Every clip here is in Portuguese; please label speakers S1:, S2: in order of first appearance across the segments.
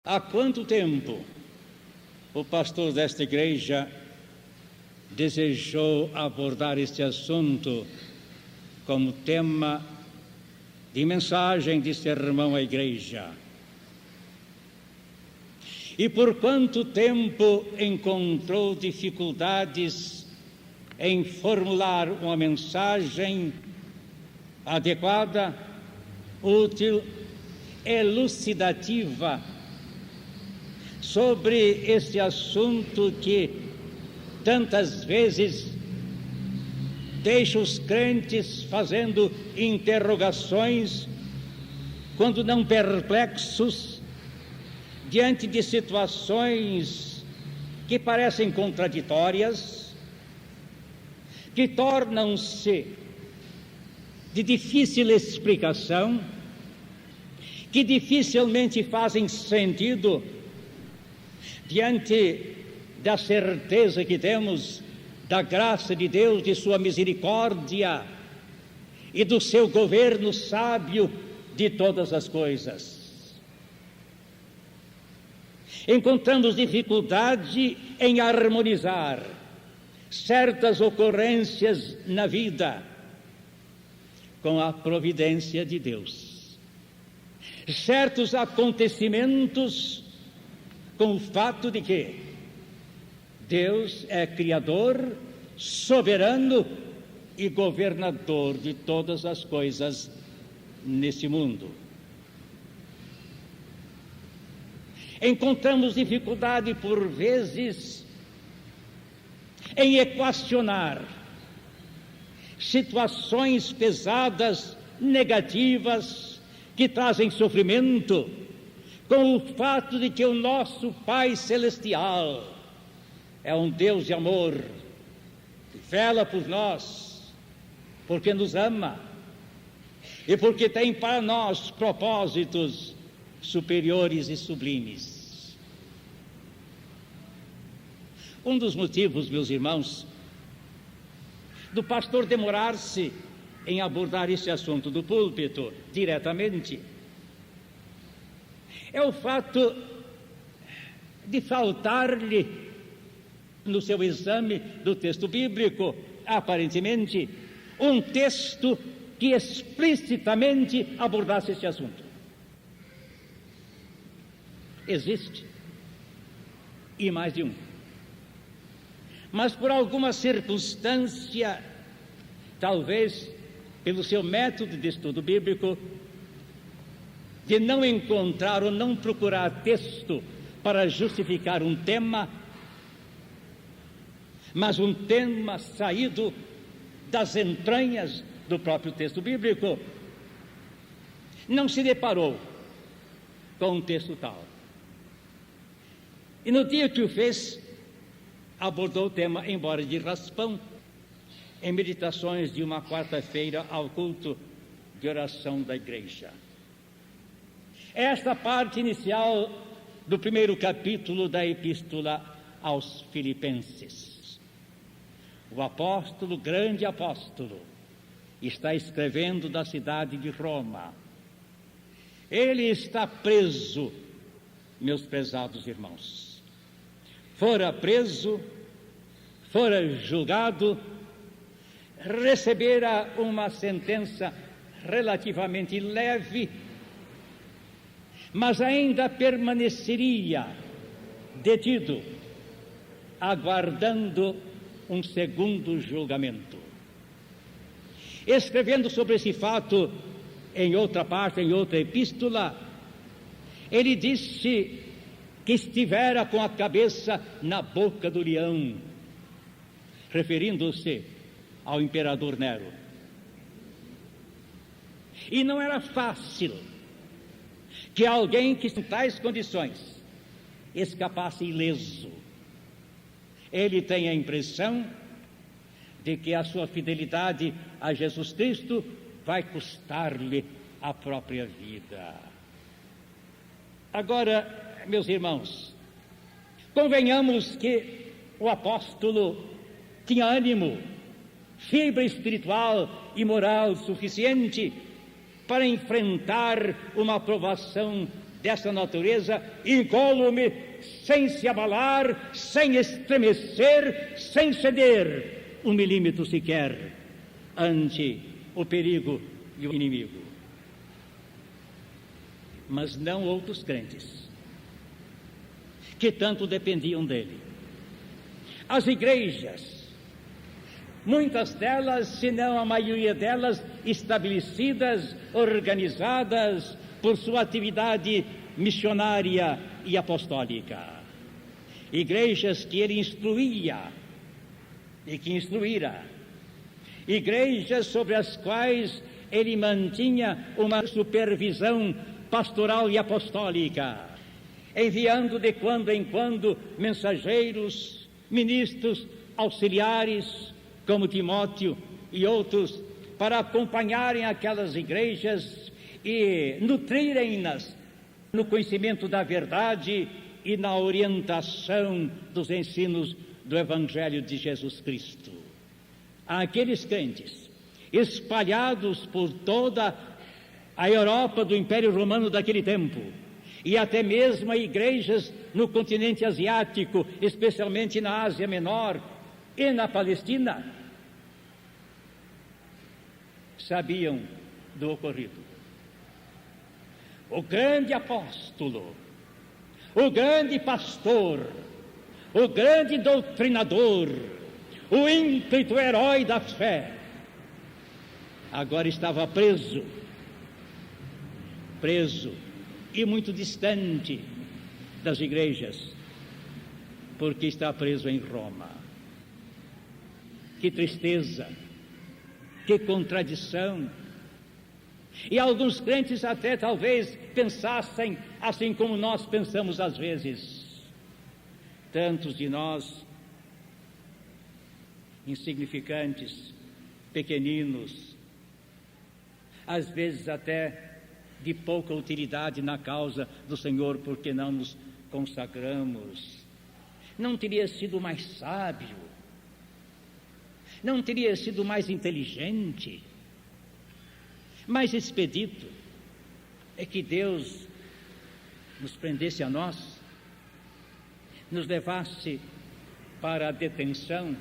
S1: Há quanto tempo o pastor desta igreja desejou abordar este assunto como tema de mensagem de sermão à igreja? E por quanto tempo encontrou dificuldades em formular uma mensagem adequada, útil, elucidativa sobre este assunto que tantas vezes deixa os crentes fazendo interrogações, quando não perplexos, diante de situações que parecem contraditórias, que tornam-se de difícil explicação, que dificilmente fazem sentido diante da certeza que temos da graça de Deus, de sua misericórdia e do seu governo sábio de todas as coisas. Encontramos dificuldade em harmonizar certas ocorrências na vida com a providência de Deus, certos acontecimentos com o fato de que Deus é Criador, soberano e governador de todas as coisas nesse mundo. Encontramos dificuldade, por vezes, em equacionar situações pesadas, negativas, que trazem sofrimento, com o fato de que o nosso Pai Celestial é um Deus de amor, que vela por nós, porque nos ama e porque tem para nós propósitos superiores e sublimes. Um dos motivos, meus irmãos, do pastor demorar-se em abordar esse assunto do púlpito diretamente, é o fato de faltar-lhe, no seu exame do texto bíblico, aparentemente, um texto que explicitamente abordasse este assunto. Existe, e mais de um. Mas por alguma circunstância, talvez pelo seu método de estudo bíblico, de não encontrar ou não procurar texto para justificar um tema, mas um tema saído das entranhas do próprio texto bíblico, não se deparou com um texto tal. E no dia que o fez, abordou o tema, embora de raspão, em meditações de uma quarta-feira ao culto de oração da igreja. Esta parte inicial do primeiro capítulo da Epístola aos Filipenses. O apóstolo, grande apóstolo, está escrevendo da cidade de Roma. Ele está preso, meus prezados irmãos. Fora preso, fora julgado, recebera uma sentença relativamente leve, mas ainda permaneceria detido, aguardando um segundo julgamento. Escrevendo sobre esse fato, em outra parte, em outra epístola, ele disse que estivera com a cabeça na boca do leão, referindo-se ao imperador Nero. E não era fácil que alguém que em tais condições escapasse ileso. Ele tem a impressão de que a sua fidelidade a Jesus Cristo vai custar-lhe a própria vida. Agora, meus irmãos, convenhamos que o apóstolo tinha ânimo, fibra espiritual e moral suficiente para enfrentar uma provação dessa natureza, incólume, sem se abalar, sem estremecer, sem ceder um milímetro sequer ante o perigo e o inimigo. Mas não outros crentes, que tanto dependiam dele. As igrejas, muitas delas, se não a maioria delas, estabelecidas, organizadas por sua atividade missionária e apostólica. Igrejas que ele instruía e que instruíra. Igrejas sobre as quais ele mantinha uma supervisão pastoral e apostólica, enviando de quando em quando mensageiros, ministros, auxiliares, como Timóteo e outros, para acompanharem aquelas igrejas e nutrirem-nas no conhecimento da verdade e na orientação dos ensinos do Evangelho de Jesus Cristo. Aqueles crentes espalhados por toda a Europa do Império Romano daquele tempo, e até mesmo a igrejas no continente asiático, especialmente na Ásia Menor e na Palestina, sabiam do ocorrido. O grande apóstolo, o grande pastor, o grande doutrinador, o ímpeto herói da fé, agora estava preso e muito distante das igrejas, porque está preso em Roma. Que tristeza, que contradição. E alguns crentes até talvez pensassem assim como nós pensamos às vezes. Tantos de nós, insignificantes, pequeninos, às vezes até de pouca utilidade na causa do Senhor, porque não nos consagramos. Não teria sido mais sábio? Não teria sido mais inteligente? Mais expedito é que Deus nos prendesse a nós, nos levasse para a detenção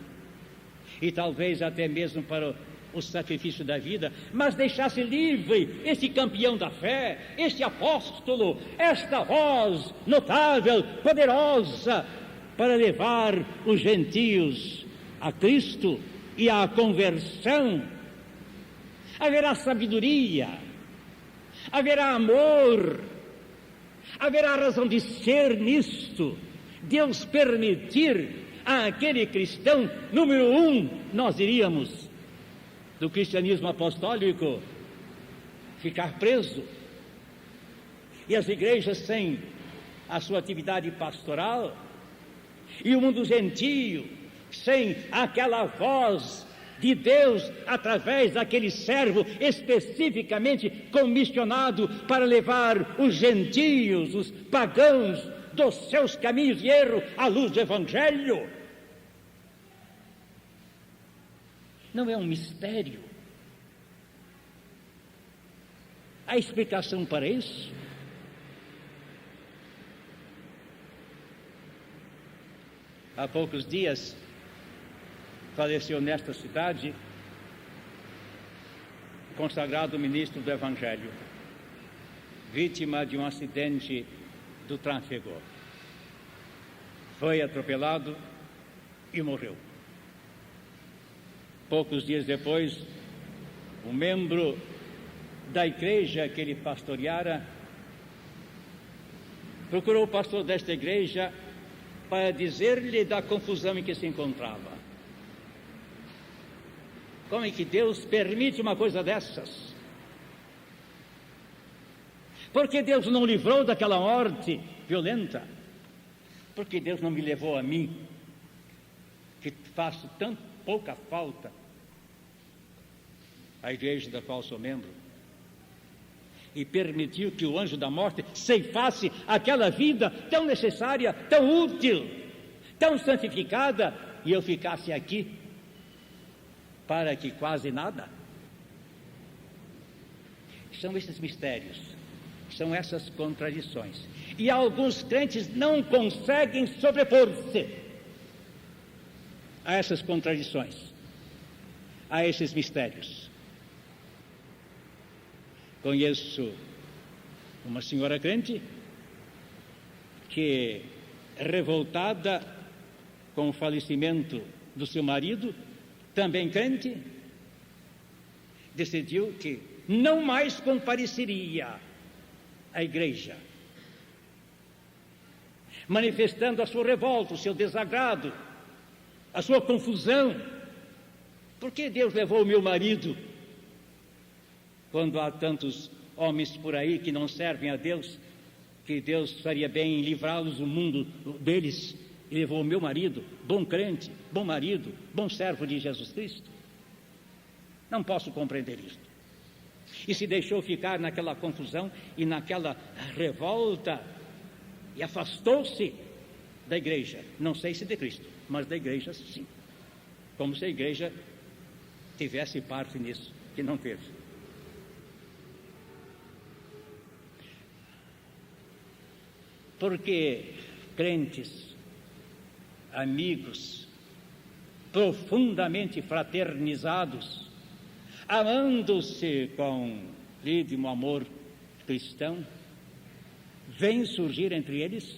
S1: e talvez até mesmo para o sacrifício da vida, mas deixasse livre esse campeão da fé, este apóstolo, esta voz notável, poderosa, para levar os gentios a Cristo e à conversão. Haverá sabedoria, haverá amor, haverá razão de ser nisto. Deus permitir àquele cristão, número 1, nós diríamos, do cristianismo apostólico, ficar preso. E as igrejas sem a sua atividade pastoral, e o mundo gentio sem aquela voz de Deus através daquele servo especificamente comissionado para levar os gentios, os pagãos, dos seus caminhos de erro à luz do Evangelho. Não é um mistério? A explicação para isso? Há poucos dias faleceu nesta cidade o consagrado ministro do Evangelho, vítima de um acidente do tráfego. Foi atropelado e morreu. Poucos dias depois, um membro da igreja que ele pastoreara procurou o pastor desta igreja para dizer-lhe da confusão em que se encontrava. Como é que Deus permite uma coisa dessas? Por que Deus não livrou daquela morte violenta? Por que Deus não me levou a mim, que faço tão pouca falta à igreja da qual sou membro, e permitiu que o anjo da morte ceifasse aquela vida tão necessária, tão útil, tão santificada, e eu ficasse aqui para que quase nada? São esses mistérios São essas contradições. E alguns crentes não conseguem sobrepor-se a essas contradições, a esses mistérios. Conheço uma senhora crente que, revoltada com o falecimento do seu marido, também crente, decidiu que não mais compareceria à igreja, manifestando a sua revolta, o seu desagrado, a sua confusão. Por que Deus levou o meu marido, quando há tantos homens por aí que não servem a Deus, que Deus faria bem em livrá-los do mundo deles, e levou o meu marido, bom crente, bom marido, bom servo de Jesus Cristo? Não posso compreender isto. E se deixou ficar naquela confusão e naquela revolta, e afastou-se da igreja, não sei se de Cristo, mas da igreja sim, como se a igreja tivesse parte nisso, que não teve. Porque crentes, amigos, profundamente fraternizados, amando-se com lídimo amor cristão, vem surgir entre eles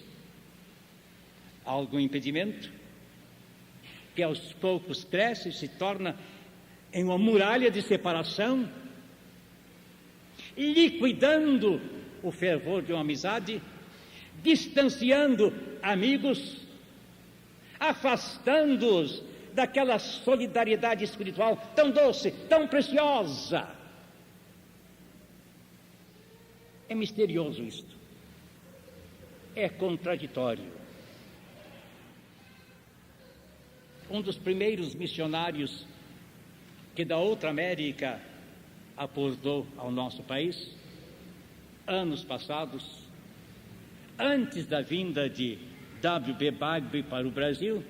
S1: algum impedimento, que aos poucos cresce e se torna em uma muralha de separação, liquidando o fervor de uma amizade, distanciando amigos, afastando-os daquela solidariedade espiritual tão doce, tão preciosa. É misterioso isto, é contraditório. Um dos primeiros missionários que da outra América aportou ao nosso país, anos passados, antes da vinda de W.B. Bagby para o Brasil,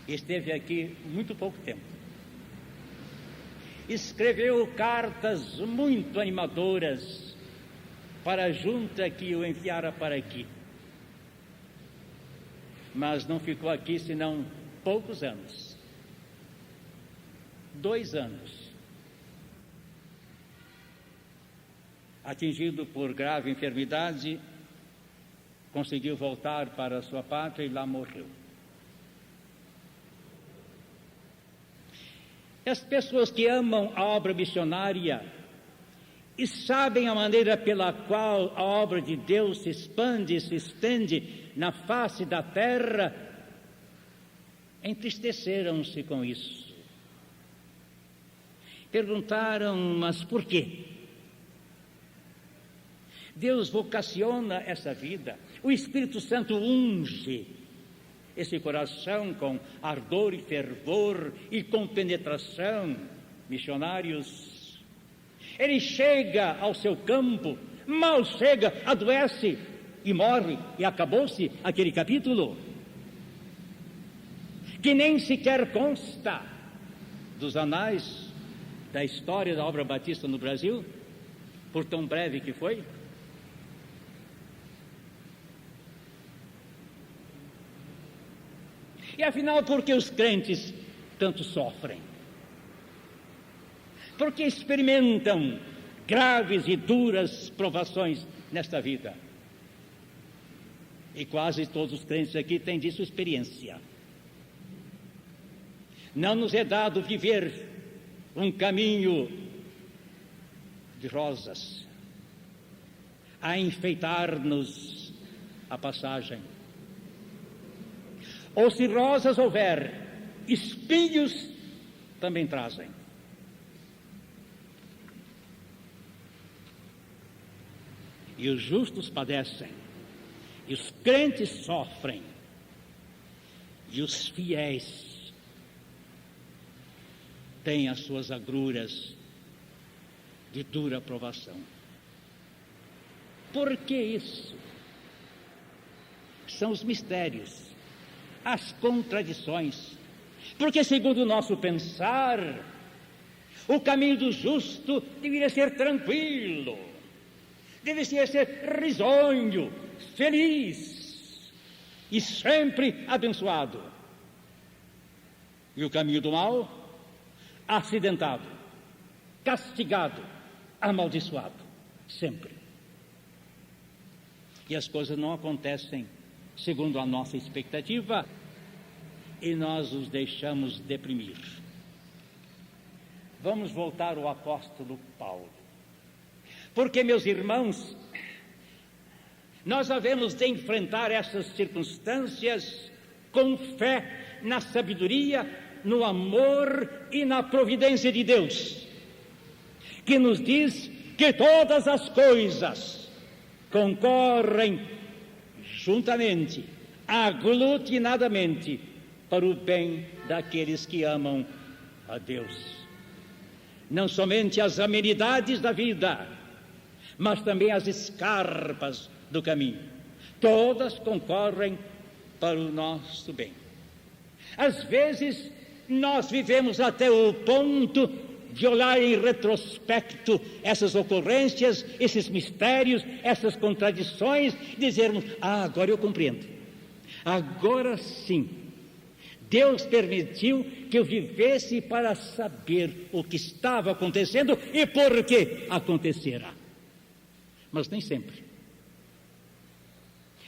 S1: esteve aqui muito pouco tempo. Escreveu cartas muito animadoras para a junta que o enviara para aqui. Mas não ficou aqui senão poucos anos. 2 anos. Atingido por grave enfermidade, conseguiu voltar para a sua pátria e lá morreu. As pessoas que amam a obra missionária e sabem a maneira pela qual a obra de Deus se expande e se estende na face da terra, entristeceram-se com isso. Perguntaram, mas por quê? Deus vocaciona essa vida, o Espírito Santo unge esse coração com ardor e fervor e com penetração. Missionários, ele chega ao seu campo, mal chega, adoece e morre, e acabou-se aquele capítulo, que nem sequer consta dos anais da história da obra batista no Brasil, por tão breve que foi. E afinal, por que os crentes tanto sofrem? Porque experimentam graves e duras provações nesta vida. E quase todos os crentes aqui têm disso experiência. Não nos é dado viver um caminho de rosas, a enfeitar-nos a passagem. Ou se rosas houver, espinhos também trazem. E os justos padecem, e os crentes sofrem, e os fiéis têm as suas agruras de dura provação. Por que isso? São os mistérios, as contradições, porque segundo o nosso pensar, O caminho do justo deveria ser tranquilo, deveria ser risonho, feliz e sempre abençoado. E o caminho do mal, acidentado, castigado, amaldiçoado, sempre. E as coisas não acontecem segundo a nossa expectativa e nós os deixamos deprimir. Vamos voltar ao apóstolo Paulo. Porque, meus irmãos, nós havemos de enfrentar essas circunstâncias com fé na sabedoria, no amor e na providência de Deus, que nos diz que todas as coisas concorrem juntamente, aglutinadamente, para o bem daqueles que amam a Deus. Não somente as amenidades da vida, mas também as escarpas do caminho. Todas concorrem para o nosso bem. Às vezes, nós vivemos até o ponto de olhar em retrospecto essas ocorrências, esses mistérios, essas contradições, dizermos: agora eu compreendo. Agora sim. Deus permitiu que eu vivesse para saber o que estava acontecendo e por que acontecera. Mas nem sempre.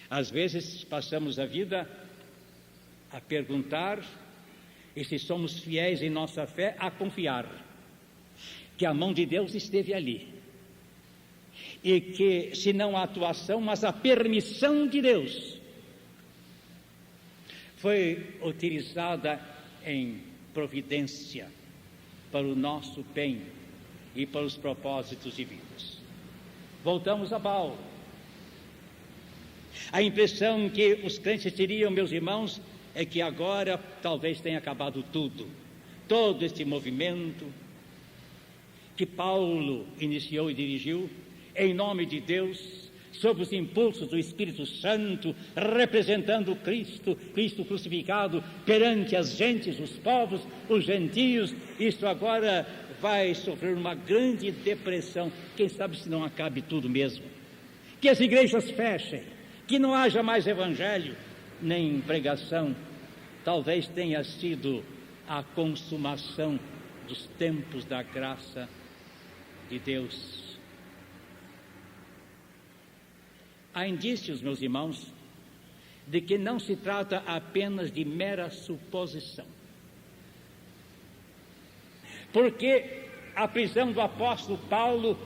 S1: Às vezes passamos a vida a perguntar, e se somos fiéis em nossa fé, a confiar que a mão de Deus esteve ali. E que, se não a atuação, mas a permissão de Deus foi utilizada em providência para o nosso bem e para os propósitos divinos. Voltamos a Paulo. A impressão que os crentes teriam, meus irmãos, é que agora talvez tenha acabado tudo. Todo este movimento que Paulo iniciou e dirigiu, em nome de Deus, sob os impulsos do Espírito Santo, representando Cristo crucificado perante as gentes, os povos, os gentios, isto agora vai sofrer uma grande depressão. Quem sabe se não acabe tudo mesmo. Que as igrejas fechem, que não haja mais evangelho, nem pregação. Talvez tenha sido a consumação dos tempos da graça de Deus. Há indícios, meus irmãos, de que não se trata apenas de mera suposição. Porque a prisão do apóstolo Paulo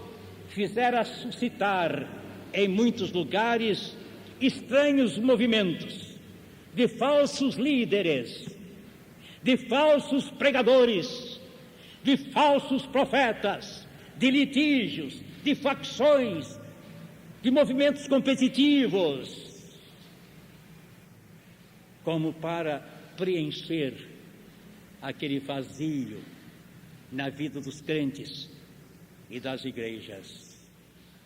S1: fizera suscitar em muitos lugares estranhos movimentos de falsos líderes, de falsos pregadores, de falsos profetas, de litígios, de facções, de movimentos competitivos, como para preencher aquele vazio na vida dos crentes e das igrejas.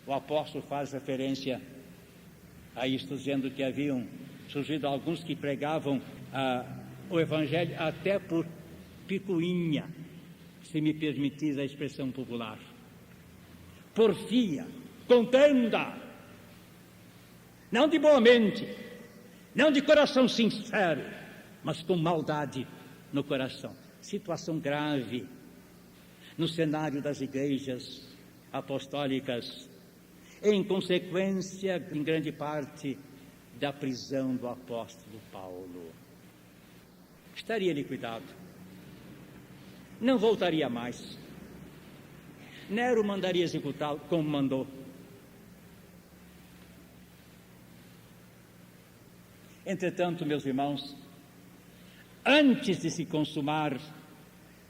S1: O apóstolo faz referência a isto, dizendo que haviam surgido alguns que pregavam o evangelho até por picuinha, se me permitir a expressão popular, porfia, contenda, não de boa mente, não de coração sincero, mas com maldade no coração. Situação grave no cenário das igrejas apostólicas, em consequência, em grande parte, da prisão do apóstolo Paulo. Estaria liquidado, não voltaria mais. Nero mandaria executá-lo como mandou. Entretanto, meus irmãos, antes de se consumar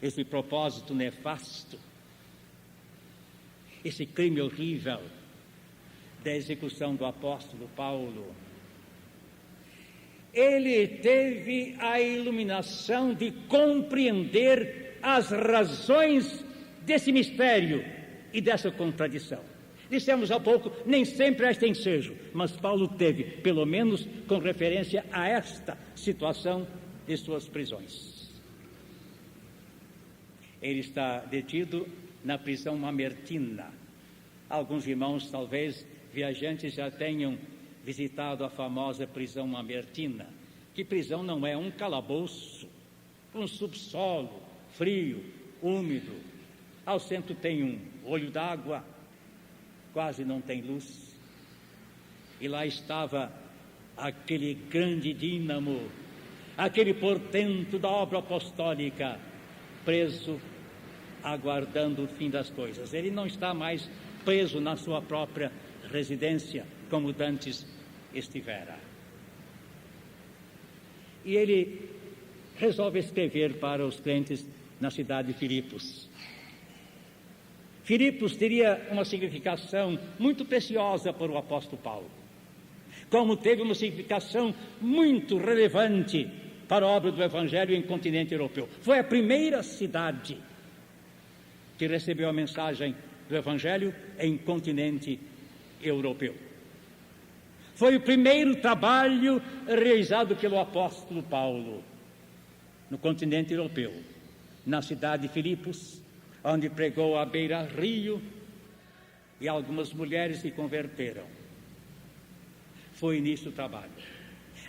S1: esse propósito nefasto, esse crime horrível da execução do apóstolo Paulo, ele teve a iluminação de compreender as razões desse mistério e dessa contradição. Dissemos há pouco, nem sempre este ensejo, mas Paulo teve, pelo menos com referência a esta situação de suas prisões. Ele está detido na prisão Mamertina. Alguns irmãos, talvez viajantes, já tenham visitado a famosa prisão Mamertina, que prisão não é um calabouço, um subsolo frio, úmido. Ao centro tem um olho d'água, quase não tem luz. E lá estava aquele grande dínamo, aquele portento da obra apostólica, preso, aguardando o fim das coisas. Ele não está mais preso na sua própria residência, como dantes estivera. E ele resolve escrever para os crentes na cidade de Filipos. Filipos teria uma significação muito preciosa para o apóstolo Paulo, como teve uma significação muito relevante para a obra do Evangelho em continente europeu. Foi a primeira cidade que recebeu a mensagem do Evangelho em continente europeu. Foi o primeiro trabalho realizado pelo apóstolo Paulo no continente europeu, na cidade de Filipos, onde pregou à beira-rio e algumas mulheres se converteram. Foi início do trabalho.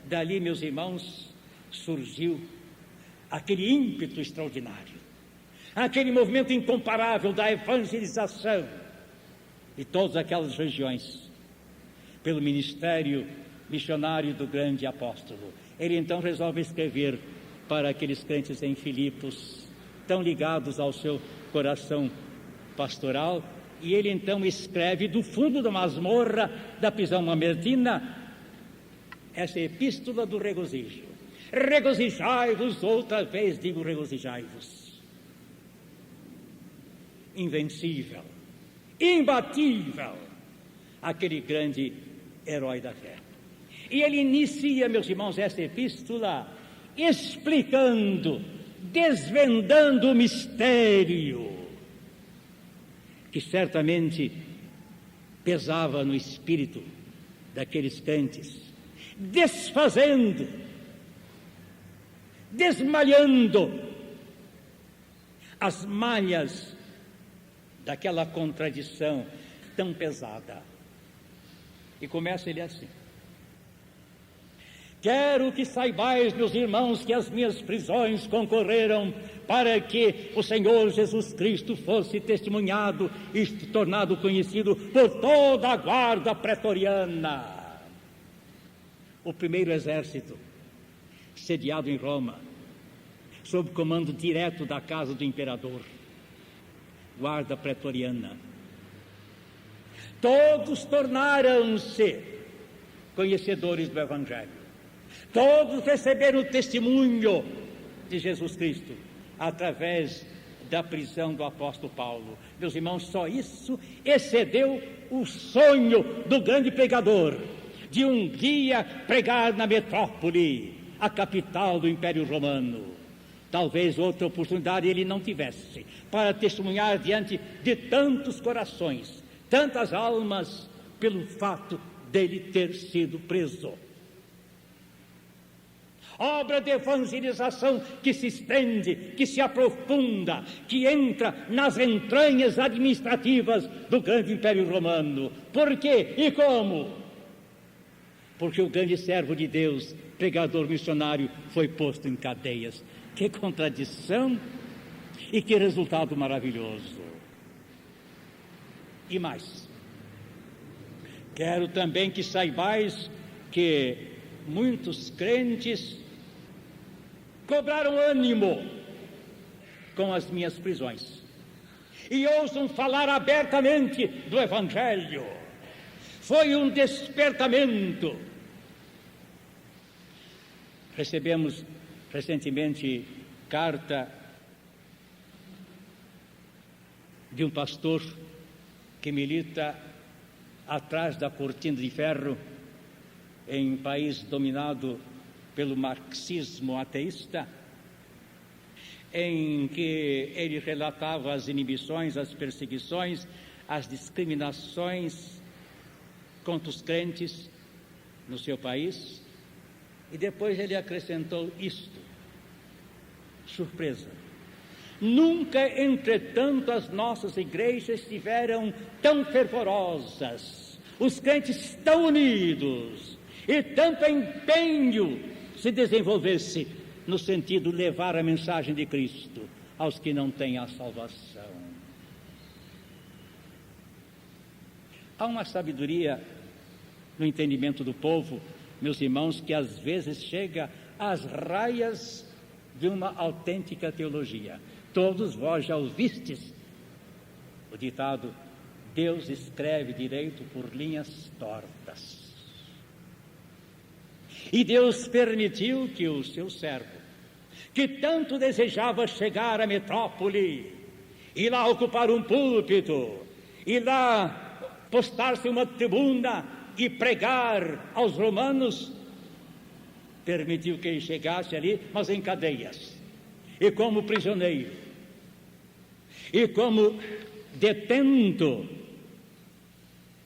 S1: Dali, meus irmãos, surgiu aquele ímpeto extraordinário, aquele movimento incomparável da evangelização de todas aquelas regiões, pelo ministério missionário do grande apóstolo. Ele então resolve escrever para aqueles crentes em Filipos, tão ligados ao seu coração pastoral, e ele então escreve do fundo da masmorra da prisão mamertina essa epístola do regozijo. Regozijai-vos, outra vez digo regozijai-vos. Invencível, imbatível, aquele grande herói da fé. E ele inicia, meus irmãos, essa epístola explicando, desvendando o mistério que certamente pesava no espírito daqueles crentes, desfazendo, desmalhando as malhas daquela contradição tão pesada. E começa ele assim: quero que saibais, meus irmãos, que as minhas prisões concorreram para que o Senhor Jesus Cristo fosse testemunhado e tornado conhecido por toda a guarda pretoriana. O primeiro exército, sediado em Roma, sob comando direto da casa do imperador, guarda pretoriana. Todos tornaram-se conhecedores do Evangelho. Todos receberam o testemunho de Jesus Cristo através da prisão do apóstolo Paulo. Meus irmãos, só isso excedeu o sonho do grande pregador de um dia pregar na metrópole, a capital do Império Romano. Talvez outra oportunidade ele não tivesse para testemunhar diante de tantos corações, tantas almas, pelo fato dele ter sido preso. Obra de evangelização que se estende, que se aprofunda, que entra nas entranhas administrativas do grande Império Romano. Por quê e como? Porque o grande servo de Deus, pregador missionário, foi posto em cadeias. Que contradição e que resultado maravilhoso. E mais, quero também que saibais que muitos crentes cobraram ânimo com as minhas prisões e ousam falar abertamente do Evangelho. Foi um despertamento. Recebemos recentemente carta de um pastor que milita atrás da cortina de ferro em um país dominado pelo marxismo ateísta, em que ele relatava as inibições, as perseguições, as discriminações contra os crentes no seu país, e depois ele acrescentou isto: surpresa, Nunca, entretanto, as nossas igrejas estiveram tão fervorosas, os crentes tão unidos, e tanto empenho se desenvolvesse no sentido de levar a mensagem de Cristo aos que não têm a salvação. Há uma sabedoria no entendimento do povo, meus irmãos, que às vezes chega às raias de uma autêntica teologia. Todos vós já ouvistes o ditado: Deus escreve direito por linhas tortas. E Deus permitiu que o seu servo, que tanto desejava chegar à metrópole, e lá ocupar um púlpito, e lá postar-se uma tribuna e pregar aos romanos, permitiu que ele chegasse ali, mas em cadeias, e como prisioneiro, e como detento,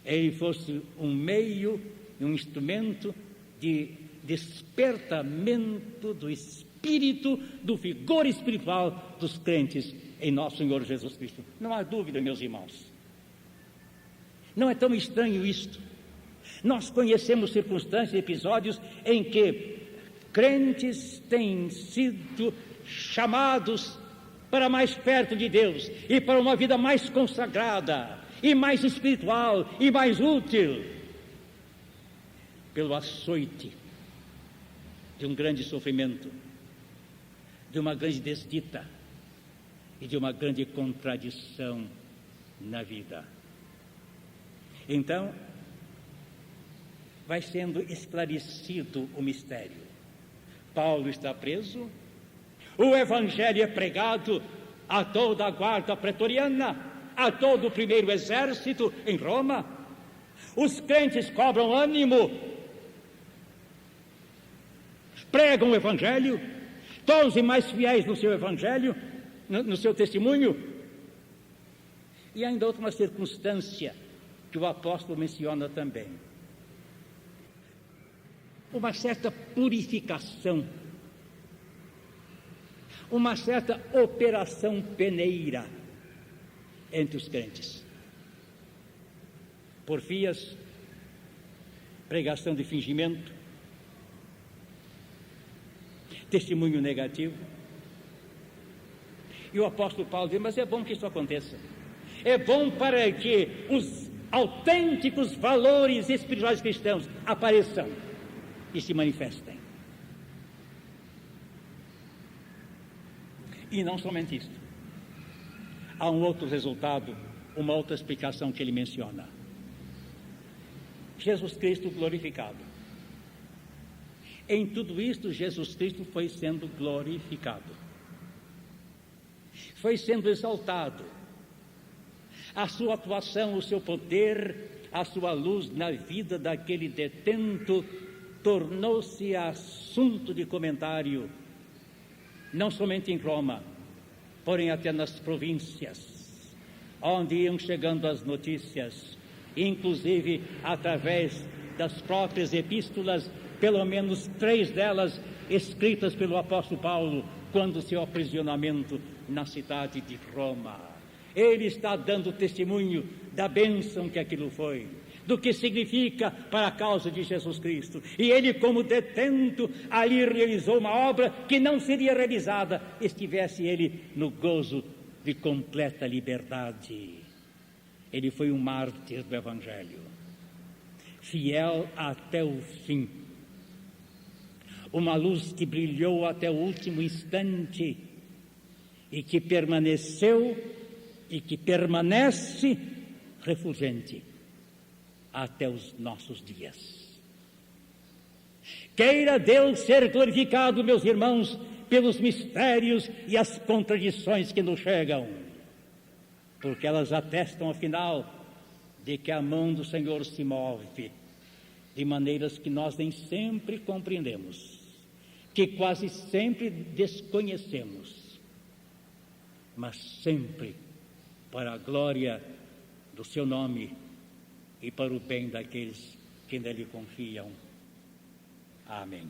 S1: ele fosse um meio, um instrumento de despertamento do espírito, do vigor espiritual dos crentes em nosso Senhor Jesus Cristo. Não há dúvida, meus irmãos. Não é tão estranho isto. Nós conhecemos circunstâncias e episódios em que crentes têm sido chamados para mais perto de Deus e para uma vida mais consagrada e mais espiritual e mais útil, pelo açoite de um grande sofrimento, de uma grande desdita e de uma grande contradição na vida. Então, vai sendo esclarecido o mistério. Paulo está preso, o evangelho é pregado a toda a guarda pretoriana, a todo o primeiro exército em Roma, os crentes cobram ânimo, pregam o evangelho, tornam-se mais fiéis no seu evangelho, no seu testemunho. E ainda outra circunstância que o apóstolo menciona também: uma certa purificação, uma certa operação peneira entre os crentes. Porfias, pregação de fingimento, testemunho negativo. E o apóstolo Paulo diz: mas é bom que isso aconteça. É bom para que os autênticos valores espirituais cristãos apareçam e se manifestem. E não somente isso. Há um outro resultado, uma outra explicação que ele menciona: Jesus Cristo glorificado. Em tudo isto, Jesus Cristo foi sendo glorificado, foi sendo exaltado. A sua atuação, o seu poder, a sua luz na vida daquele detento tornou-se assunto de comentário, não somente em Roma, porém até nas províncias, onde iam chegando as notícias, inclusive através das próprias epístolas, pelo menos 3 delas escritas pelo apóstolo Paulo, quando seu aprisionamento na cidade de Roma. Ele está dando testemunho da bênção que aquilo foi, do que significa para a causa de Jesus Cristo. E ele, como detento, ali realizou uma obra que não seria realizada estivesse ele no gozo de completa liberdade. Ele foi um mártir do Evangelho, fiel até o fim, uma luz que brilhou até o último instante e que permaneceu e que permanece refulgente até os nossos dias. Queira Deus ser glorificado, meus irmãos, pelos mistérios e as contradições que nos chegam, porque elas atestam, afinal, de que a mão do Senhor se move de maneiras que nós nem sempre compreendemos, que quase sempre desconhecemos, mas sempre para a glória do seu nome e para o bem daqueles que nele confiam. Amém.